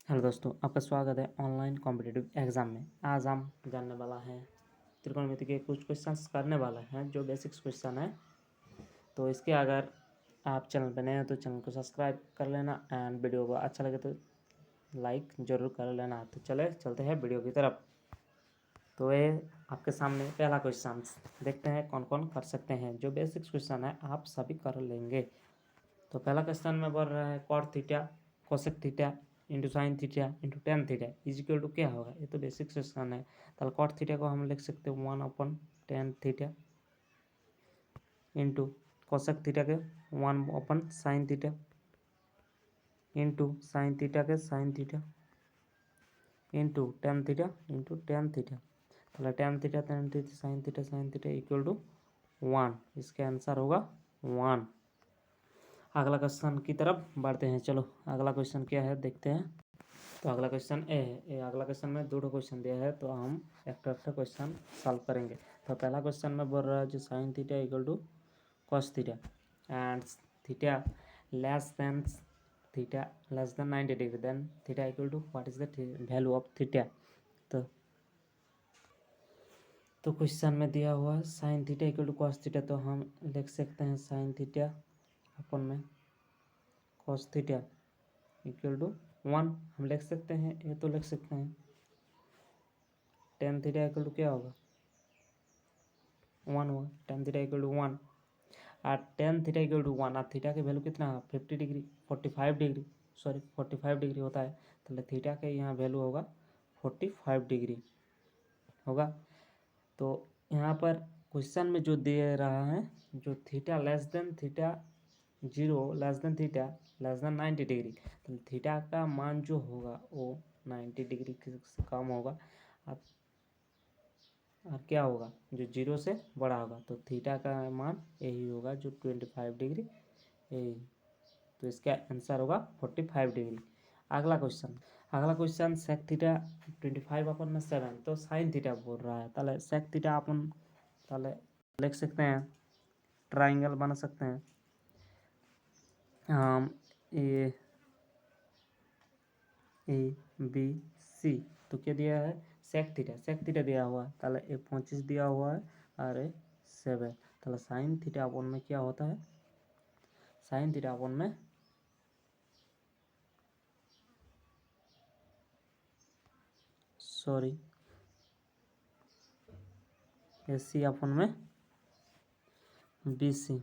Hello दोस्तों, आपका स्वागत है ऑनलाइन कॉम्पिटिटिव एग्ज़ाम में। आज हम जानने वाला है त्रिकोणमिति के कुछ क्वेश्चंस करने वाला हैं जो बेसिक्स क्वेश्चन है। तो इसके अगर आप चैनल पर नए हैं तो चैनल को सब्सक्राइब कर लेना एंड वीडियो को अच्छा लगे तो लाइक ज़रूर कर लेना। तो चलते हैं वीडियो की तरफ। तो ये आपके सामने पहला क्वेश्चन देखते हैं कौन कौन कर सकते हैं। जो बेसिक्स क्वेश्चन है आप सभी कर लेंगे। तो पहला क्वेश्चन में बोल रहा है cot theta cosec theta into sine theta into tan theta is equal to क्या होगा। ये तो बेसिक क्वेश्चन है। तो कॉट थीटा को हम लिख सकते हैं 1/10 थीटा इंटू कोसेक थीटा के 1/sin theta into sine theta के sine theta into tan theta into tan theta. तो tan theta sine theta equal to 1। इसका आंसर होगा 1। अगला क्वेश्चन की तरफ बढ़ते हैं। चलो अगला क्वेश्चन क्या है देखते हैं। तो अगला क्वेश्चन ए है। अगला क्वेश्चन में दो क्वेश्चन दिया है तो हम एक क्वेश्चन सॉल्व करेंगे। तो पहला क्वेश्चन में बोल रहा है जो sine theta equal to cos theta and theta less than 90 degree then theta equal to what is the value of theta. तो क्वेश्चन में दिया हुआ है sine theta equal to cos theta. तो हम लिख सकते हैं साइन थीटा अपन में कॉस थीटा इक्वल टू 1 हम लिख सकते हैं। ये तो लिख सकते हैं टेन थीटा इक्वल टू क्या होगा 1 होगा। टेन थीटा इक्वल टू 1 और टेन थीटा इक्वल टू 1 और थीटा के वैल्यू कितना है 50 डिग्री 45 डिग्री होता है। तो थीटा के यहाँ वैल्यू होगा 45 डिग्री होगा। तो यहाँ पर क्वेश्चन में जो दे रहा है जो theta less then theta 0 less than theta less than 90 degree. तो थीटा का मान जो होगा वो 90 डिग्री से कम होगा और क्या होगा जो 0 से बड़ा होगा। तो थीटा का मान यही होगा जो 25 डिग्री यही। तो इसका आंसर होगा 45 डिग्री। अगला क्वेश्चन सेक थीटा 25/7 तो साइन थीटा बोल रहा है। ताले सेक थीटा अपन ताले लिख सकते हैं ट्राइंगल बना सकते हैं हम ए बी सी। तो क्या दिया है सेक थीटा दिया हुआ है। ताले 25 दिया हुआ है और 7। ताले साइन थीटा अपन में क्या होता है साइन थीटा अपन में AC अपन में BC।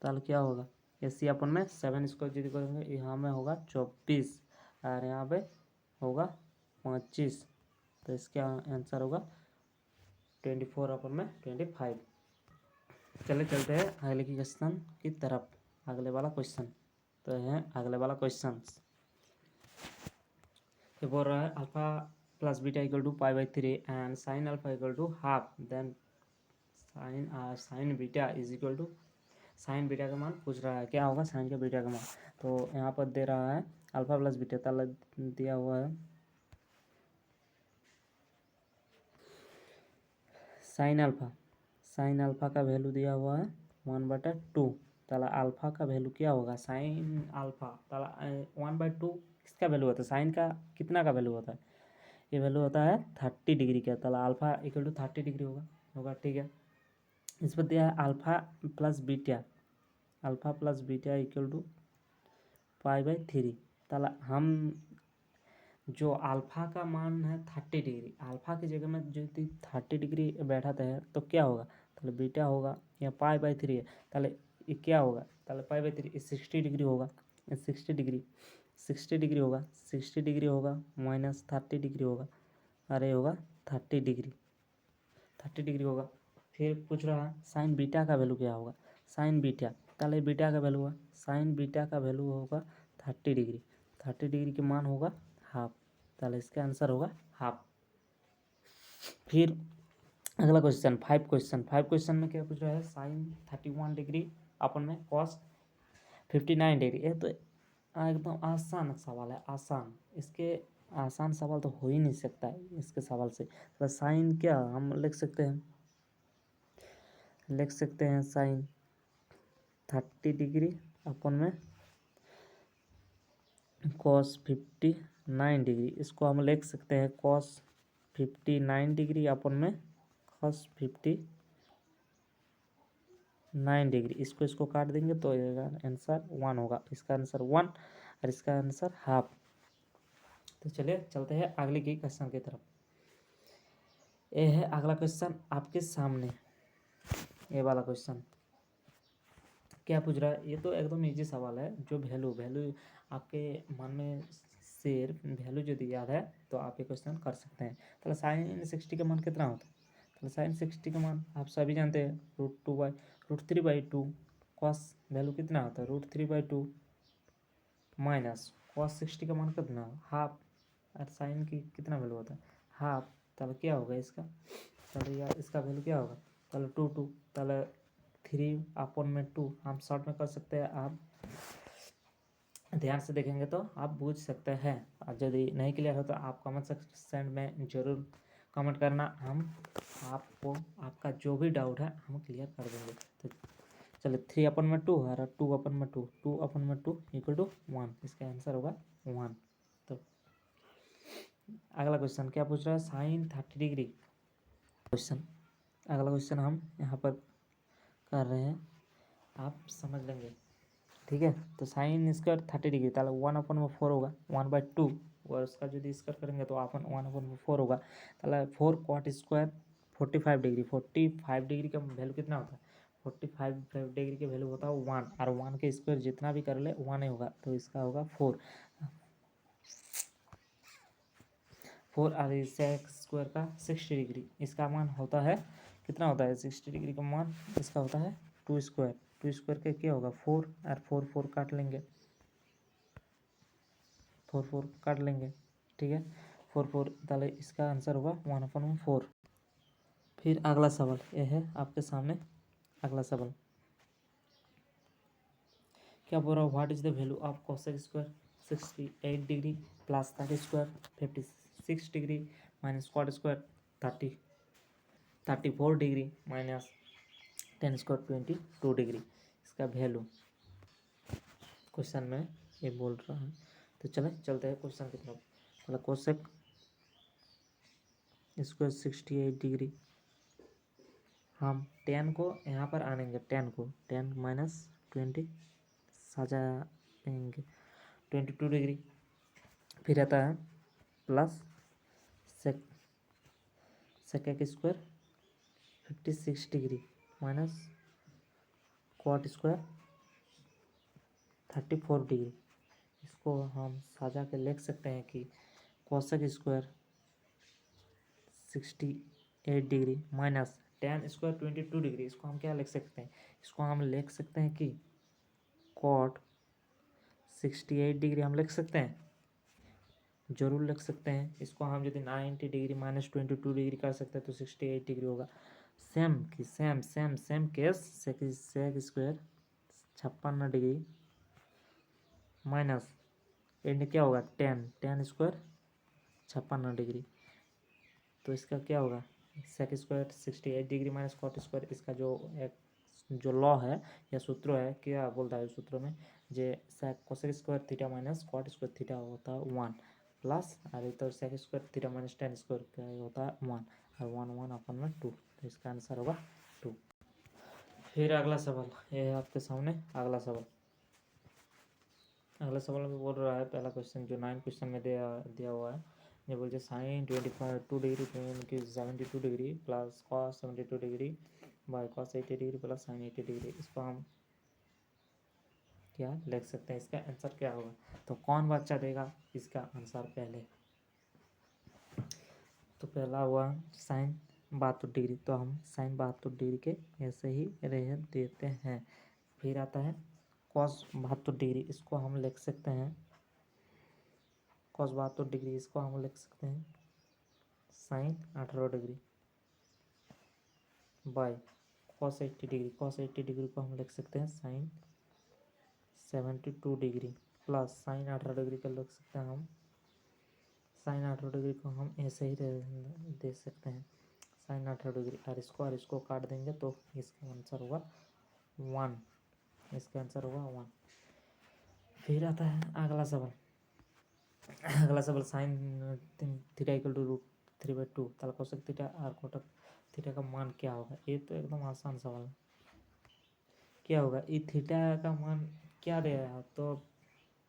ताल क्या होगा AC अपन में 7 इसको यदि करेंगे यहाँ में होगा 24 और यहाँ पे होगा 25। तो इसका आंसर होगा 24 अपन में 25। चलते हैं अगले की क्वेश्चन की तरफ। अगले वाला क्वेश्चन तो है अगले वाला क्वेश्चन ये बोल रहा है alpha plus beta equal to π/3 and sine alpha equal to half then sine beta is equal to sine beta का मान पूछ रहा है क्या होगा साइन का बीटा का मान। तो यहाँ पर दे रहा है अल्फा प्लस बीटा ताला दिया हुआ है साइन अल्फा का वैल्यू दिया हुआ है 1/2। ताला अल्फा का वैल्यू क्या होगा साइन अल्फा ताला 1/2 किसका वैल्यू होता है साइन का कितना का वैल्यू होता है ये वैल्यू होता है 30 डिग्री का। ताला अल्फा इक्वल टू 30 डिग्री होगा ठीक है। इस पर दिया है alpha plus beta equal to π/3। ताला हम जो अल्फा का मान है 30 डिग्री अल्फा की जगह में जो 30 डिग्री बैठाते हैं तो क्या होगा ताले बीटा होगा या π/3 है। ताले ये क्या होगा ताले π/3 60 डिग्री होगा 60 डिग्री होगा 60 डिग्री होगा माइनस 30 डिग्री होगा अरे होगा 30 डिग्री होगा। फिर पूछ रहा है साइन बीटा का वैल्यू क्या होगा साइन बीटा ताले बीटा का वैल्यू है साइन बीटा का वैल्यू होगा 30 डिग्री के मान होगा हाफ। ताले इसका आंसर होगा हाफ। फिर अगला क्वेश्चन 5 क्वेश्चन में क्या पूछ रहा है साइन 31 डिग्री अपन में कॉस 59 डिग्री। ये तो एकदम आसान सवाल है आसान। इसके आसान सवाल तो हो ही नहीं सकता है इसके सवाल से। तो साइन क्या हम लिख सकते हैं साइन 30 डिग्री अपन में cos 59 डिग्री, इसको हम लिख सकते हैं cos 59 डिग्री अपन में cos 59 डिग्री। इसको काट देंगे तो आंसर 1 होगा। इसका आंसर 1 और इसका आंसर हाफ। तो चलिए चलते हैं अगले की क्वेश्चन की तरफ। ये है अगला क्वेश्चन आपके सामने। ये वाला क्वेश्चन क्या पूछ रहा है? ये तो एकदम इजी सवाल है। जो वैल्यू आपके मन में सिर्फ वैल्यू यदि याद है तो आप ये क्वेश्चन कर सकते हैं। तो साइन 60 का मान कितना होता है? तो साइन 60 का मान आप सभी जानते हैं √3/2 कॉस वैल्यू कितना होता है? √3/2 माइनस कॉस 60 का मान कितना हाफ, और साइन की कितना वैल्यू होता है? हाफ। तब क्या होगा इसका? चलो यार इसका वैल्यू क्या होगा? चलो 2 तले 3/2 हम शॉर्ट में कर सकते हैं। आप ध्यान से देखेंगे तो आप बूझ सकते हैं। और यदि नहीं क्लियर हो तो आप कमेंट सेक्शन में जरूर कमेंट करना। हम आपको आपका जो भी डाउट है हम क्लियर कर देंगे। तो चलिए 3/2 और 2/2 2/2 इक्वल टू 1, इसका आंसर होगा 1। तो अगला क्वेश्चन क्या पूछ रहा है? Sine 30 degree question. अगला क्वेश्चन हम यहाँ पर कर रहे हैं, आप समझ लेंगे, ठीक है। तो साइन स्क्वायर 30 डिग्री ताला 1/4 होगा 1/2, और उसका यदि स्क्वायर करेंगे तो अपन 1/4 होगा। ताला 4 कॉट स्क्वायर 45 डिग्री। 45 डिग्री का वैल्यू कितना होता है? 45 डिग्री के वैल्यू होता है 1, और 1 के स्क्वायर जितना भी कर ले 1 ही होगा, तो इसका होगा 4। और सेक स्क्वायर का 60 डिग्री, इसका मान होता है कितना होता है? 60 डिग्री का मान इसका होता है 2 स्क्वायर। 2 स्क्वायर का क्या होगा? 4, और 4 काट लेंगे, 4 काट लेंगे, ठीक है। 4 ताले इसका आंसर होगा 1/4। फिर अगला सवाल ये है आपके सामने। अगला सवाल क्या बोल रहा है? What is the value of cosec square 68 degree plus 30 square 56 degree minus cot square 34 degree minus 10 square 22 degree. इसका वैल्यू क्वेश्चन में ये बोल रहा है। तो चलते हैं क्वेश्चन की तरफ। मतलब कोसेक स्क्वायर 68 डिग्री, हम 10 को यहाँ पर आनेंगे, 10 माइनस 20 साजा लेंगे 22 डिग्री। फिर आता है plus sec square 56 degree minus cot square 34 degree. इसको हम साजा के लिख सकते हैं कि cosec square 68 degree minus tan square 22 degree. इसको हम क्या लिख सकते हैं? इसको हम लिख सकते हैं कि कॉट 68 डिग्री हम लिख सकते हैं, जरूर लिख सकते हैं। इसको हम यदि 90 डिग्री माइनस 22 डिग्री कर सकते हैं तो 68 डिग्री होगा। Same case sec square 56 degree minus and क्या होगा? 10 स्क्वायर 56 डिग्री। तो इसका क्या होगा? Sec square 68 degree minus cot square, इसका जो लॉ है या सूत्र है, क्या बोलता है सूत्र में? जे sec cosec square theta minus cot square theta होता है 1 प्लस, और तो sec square theta minus tan square क्या होता है 1, और 1/2। तो इसका आंसर होगा 2। फिर अगला सवाल ये है आपके सामने। अगला सवाल में बोल रहा है, पहला क्वेश्चन जो 9 क्वेश्चन में दिया हुआ है, ये बोलते sine 2 degree 72 degree plus cos 72 degree by cos 80 degree plus sine 80 degree. इसको हम क्या लिख सकते हैं? इसका आंसर क्या होगा? तो कौन बच्चा देगा इसका आंसर पहले? तो पहला हुआ साइन 72 डिग्री, तो हम साइन 72 डिग्री के ऐसे ही रह देते हैं। फिर आता है कॉस 72 डिग्री, इसको हम लिख सकते हैं कॉस 72 डिग्री, इसको हम लिख सकते हैं sine 18 degree by cos 80 degree. Cos 80 degree को हम लिख सकते हैं sine 72 degree plus sine 18 degree का लिख सकते हैं हम साइन 18 डिग्री को हम ऐसे ही दे सकते हैं साइन 18 डिग्री, और इसको काट देंगे तो इसका आंसर होगा 1। इसका आंसर होगा 1। फिर आता है अगला सवाल। अगला सवाल साइन थीटा इक्वल टू √3/2 ताला कोसेक थीटा और कोटक थीटा का मान क्या होगा। ये तो एकदम आसान सवाल है। क्या होगा, ये थीटा का मान क्या दे रहा है, तो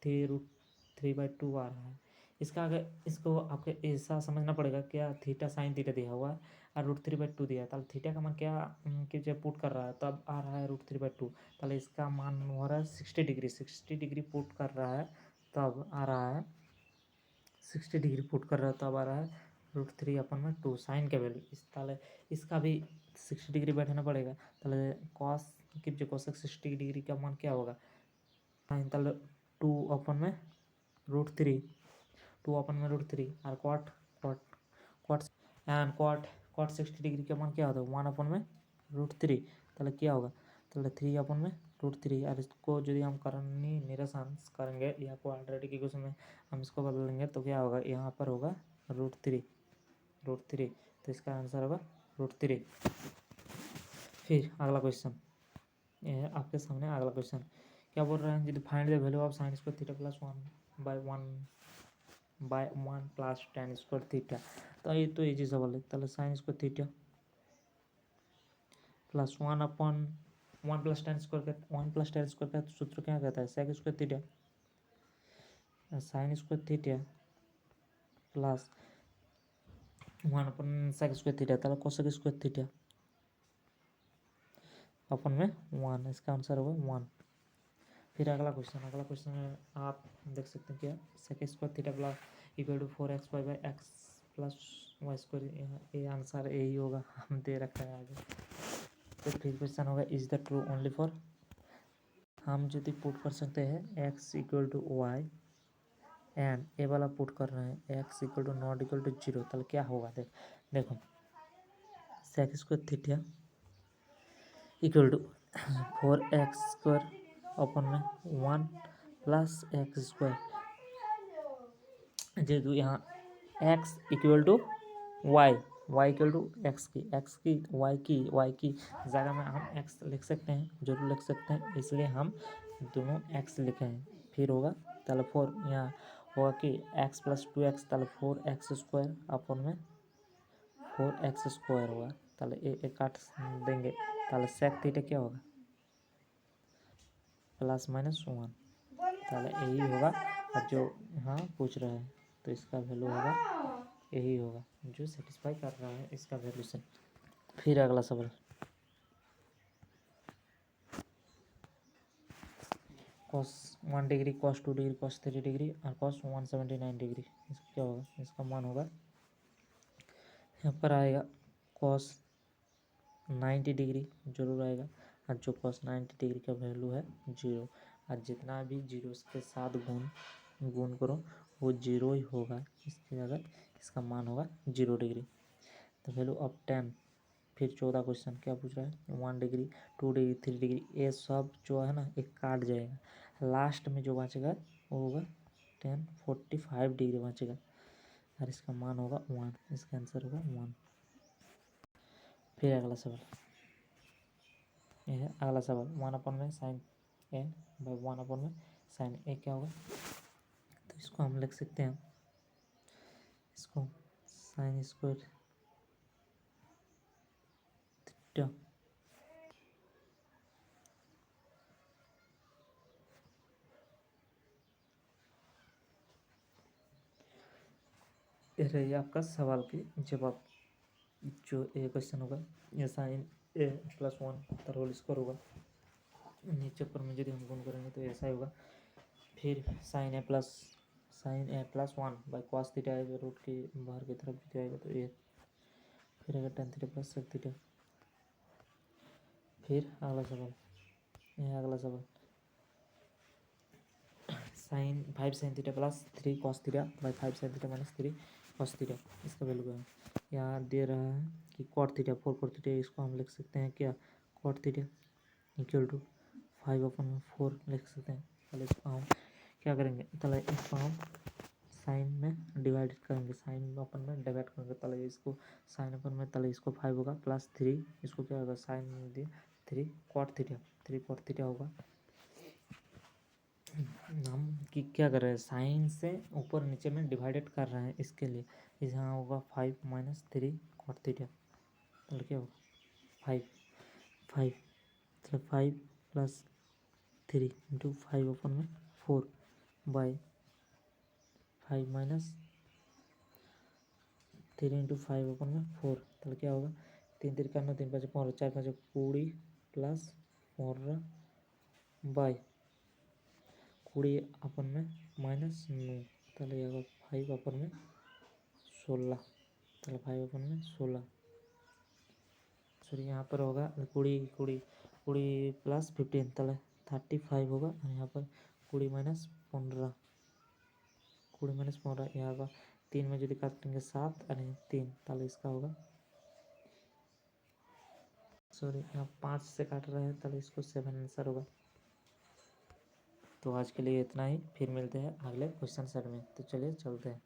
3√3/2 आ रहा है। इसका अगर इसको आपको ऐसा समझना पड़ेगा, क्या थीटा साइन थीटा दिया हुआ है और √3/2 दिया है, तो थीटा का मान क्या कि जब पुट कर रहा है तब आ रहा है √3/2, तो इसका मान हो रहा है 60 डिग्री। 60 डिग्री पुट कर रहा है तब आ रहा है 60 डिग्री पुट कर रहा है तब आ रहा है √3/2 साइन का वैल्यू। ताले इसका भी 60 डिग्री बैठाना पड़ेगा, ताले कॉस की जो कोसेक 60 डिग्री का मान क्या होगा, साइन ताले 2/√3 2/√3 और cot cot cot and cot 60 degree का मान क्या होता है 1/√3, ताले क्या होगा, ताले 3/√3। और इसको यदि हम करनी निरसन करेंगे या क्वाड्रेटिक इक्वेशन में हम इसको बदलेंगे तो क्या होगा, यहाँ पर होगा √3 तो इसका आंसर होगा √3। फिर अगला क्वेश्चन, ये है आपके सामने अगला क्वेश्चन। क्या बोल रहे हैं, यदि find the value of sine square theta plus 1/1 plus tan square theta. तो ये तो इजी सवाल है। ताहले sine square theta plus 1/1 plus tan square का सूत्र क्या कहता है, sec square theta. Sine square theta plus 1/सेक स्क्वायर थीटा, ताहले कोसेक स्क्वायर थीटा अपन में 1, इसका आंसर होगा 1। फिर अगला क्वेश्चन में आप देख सकते हैं क्या, sec square theta plus equal to 4xy/x plus y square, ये आंसर यही होगा, हम दे रखा है आगे। तो फिर क्वेश्चन होगा is the true only for, हम यदि पुट कर सकते हैं x equal to y and A वाला पुट कर रहे हैं x equal to not equal to 0, तो क्या होगा। देखो sec square theta equal to 4x² अपन में 1 प्लस x², जेहेतु यहाँ x equal to y equal to x की वाई की जगह में हम x लिख सकते हैं, जरूर लिख सकते हैं, इसलिए हम दोनों x लिखे हैं। फिर होगा ताले 4, यहाँ होगा कि x प्लस 2x, ताले 4x² अपन में 4x² होगा, ताले एक काट देंगे, ताले सेक थीटा क्या होगा +-1, ताले यही होगा। और जो यहाँ पूछ रहा है तो इसका वैल्यू होगा यही होगा, जो सेटिस्फाई कर रहा है इसका वैल्यू से। फिर अगला सवाल, cos 1 degree, cos 2 degree, cos 3 degree और cos 179 डिग्री, इसका क्या होगा, इसका मान होगा यहाँ पर आएगा cos 90 डिग्री जरूर आएगा, और जो cos 90 डिग्री का वैल्यू है 0, और जितना भी जीरो के साथ गुण करो वो 0 ही होगा, इसकी जगह इसका मान होगा 0 डिग्री। तो वैल्यू ऑफ 10। फिर 14 क्वेश्चन क्या पूछ रहा है, 1 डिग्री, 2 डिग्री, 3 डिग्री, ये सब जो है ना एक काट जाएगा, लास्ट में जो बचेगा वो होगा 10 45 डिग्री बचेगा, और इसका मान होगा 1, इसका आंसर होगा 1। फिर अगला सवाल, यह है अगला सवाल, 1/में sin a/1 में sin a क्या होगा, तो इसको हम लिख सकते हैं, इसको साइन स्क्वायर थीटा रही आपका सवाल के जवाब। जो ए क्वेश्चन होगा ये साइन a+1 तर होल स्क्वायर होगा, नीचे पर में यदि हम गुण करेंगे तो ऐसा ही होगा। फिर sine a+1 by cos theta आएगा, रूट के बाहर की तरफ भी जाएगा तो ये, फिर अगर tan theta plus sec theta. फिर अगला सवाल, यह अगला सवाल, sine 5 sin theta plus 3 cos theta by 5 sin theta minus 3 cos theta, इसका वैल्यू क्या है। यहाँ दे रहा है कि cot थीटा 4 cot थीटा, इसको हम लिख सकते हैं क्या, cot थीटा इक्वल टू 5/4 लिख सकते हैं। पहले इसको हम क्या करेंगे, पहले इसको हम साइन में डिवाइड करेंगे, साइन अपन में डिवाइड करेंगे, पहले इसको साइन अपन में, पहले इसको 5 होगा प्लस 3, इसको क्या होगा साइन में दिए 3 cot थीटा होगा हम कि क्या कर रहे हैं, साइन से ऊपर नीचे में डिवाइडेड कर रहे हैं, इसके लिए यहाँ होगा 5 माइनस 3 कॉट थीटा, तो क्या होगा 5 तो 5 प्लस 3 इंटू 5 अपन में 4 बाई 5 माइनस 3 इंटू 5 अपन में 4, तो क्या होगा 3 तिरका 9 3 5 15 4 5 20 प्लस 15 बाई 20 अपन में माइनस 9, तो ये होगा 5 अपन में 16, तो 5 अपन में 16, सॉरी यहाँ पर होगा 20 प्लस 15 तो 35 होगा, और यहाँ पर 20 माइनस 15 यहाँ होगा 3 में यदि काटेंगे 7 और 3, तो इसका होगा, सॉरी यहाँ 5 से काट रहे हैं, तो इसको 7 आंसर होगा। तो आज के लिए इतना ही, फिर मिलते हैं अगले क्वेश्चन सेट में। तो चलिए चलते हैं।